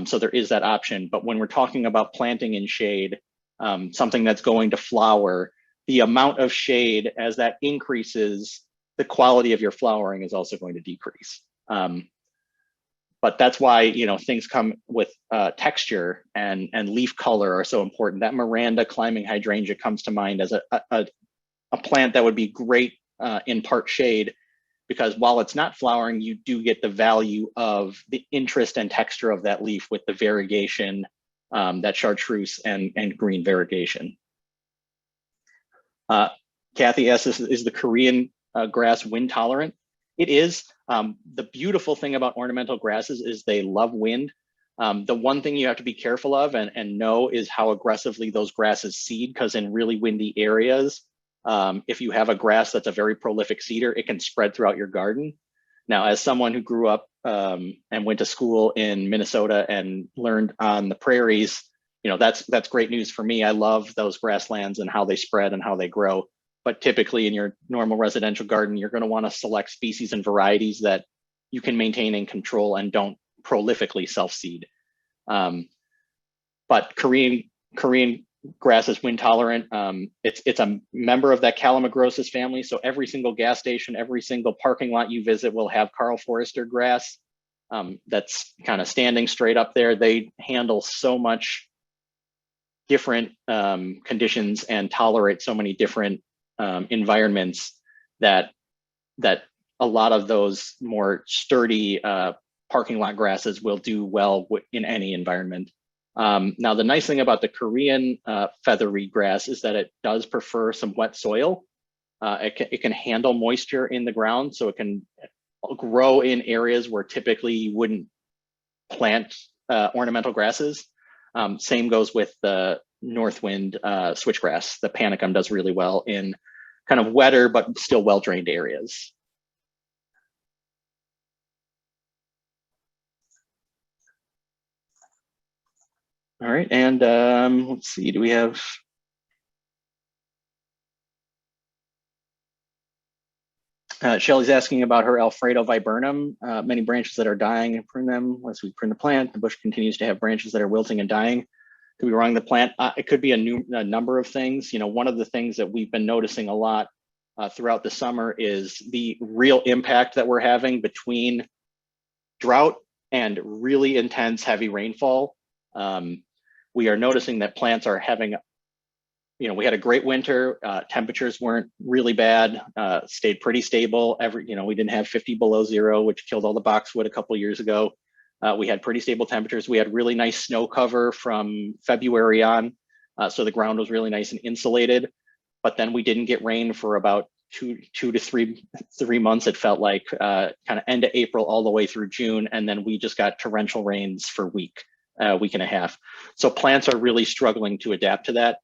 So there is that option. But when we're talking about planting in shade, something that's going to flower, the amount of shade as that increases, the quality of your flowering is also going to decrease. But that's why, you know, things come with texture and leaf color are so important. That Miranda climbing hydrangea comes to mind as a plant that would be great in part shade, because while it's not flowering, you do get the value of the interest and texture of that leaf with the variegation, that chartreuse and green variegation. Kathy asks, is the Korean grass wind tolerant? It is. The beautiful thing about ornamental grasses is they love wind. The one thing you have to be careful of and know is how aggressively those grasses seed, because in really windy areas, if you have a grass that's a very prolific seeder, it can spread throughout your garden. Now, as someone who grew up and went to school in Minnesota and learned on the prairies, you know, that's great news for me. I love those grasslands and how they spread and how they grow. But typically in your normal residential garden, you're going to want to select species and varieties that you can maintain and control and don't prolifically self-seed. But Korean grass is wind tolerant. It's a member of that Calamagrostis family. So every single gas station, every single parking lot you visit will have Carl Forester grass that's kind of standing straight up there. They handle so much different conditions and tolerate so many different environments that a lot of those more sturdy parking lot grasses will do well in any environment. Now, the nice thing about the Korean feathery grass is that it does prefer some wet soil. It can handle moisture in the ground, so it can grow in areas where typically you wouldn't plant ornamental grasses. Same goes with the Northwind switchgrass. The panicum does really well in kind of wetter but still well-drained areas. All right, and let's see, do we have? Shelly's asking about her Alfredo viburnum, many branches that are dying and prune them. Once we prune the plant, the bush continues to have branches that are wilting and dying. Could be wrong the plant. It could be a number of things. You know, one of the things that we've been noticing a lot throughout the summer is the real impact that we're having between drought and really intense heavy rainfall. We are noticing that plants are having, you know, we had a great winter. Temperatures weren't really bad, stayed pretty stable. We didn't have 50 below zero, which killed all the boxwood a couple of years ago. We had pretty stable temperatures. We had really nice snow cover from February on. So the ground was really nice and insulated, but then we didn't get rain for about two to three months. It felt like kind of end of April all the way through June. And then we just got torrential rains for week and a half. So plants are really struggling to adapt to that.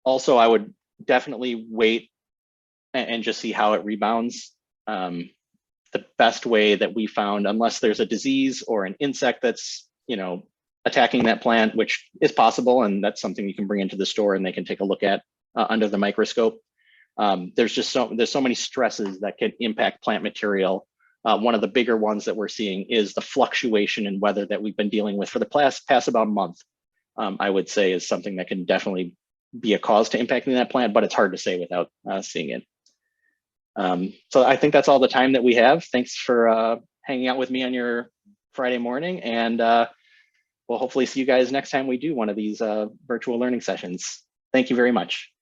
Also, I would definitely wait and just see how it rebounds. The best way that we found, unless there's a disease or an insect that's, you know, attacking that plant, which is possible, and that's something you can bring into the store and they can take a look at under the microscope. There's so many stresses that can impact plant material. One of the bigger ones that we're seeing is the fluctuation in weather that we've been dealing with for the past about a month. I would say is something that can definitely be a cause to impacting that plant, but it's hard to say without seeing it. So I think that's all the time that we have. Thanks for hanging out with me on your Friday morning, and we'll hopefully see you guys next time we do one of these virtual learning sessions. Thank you very much.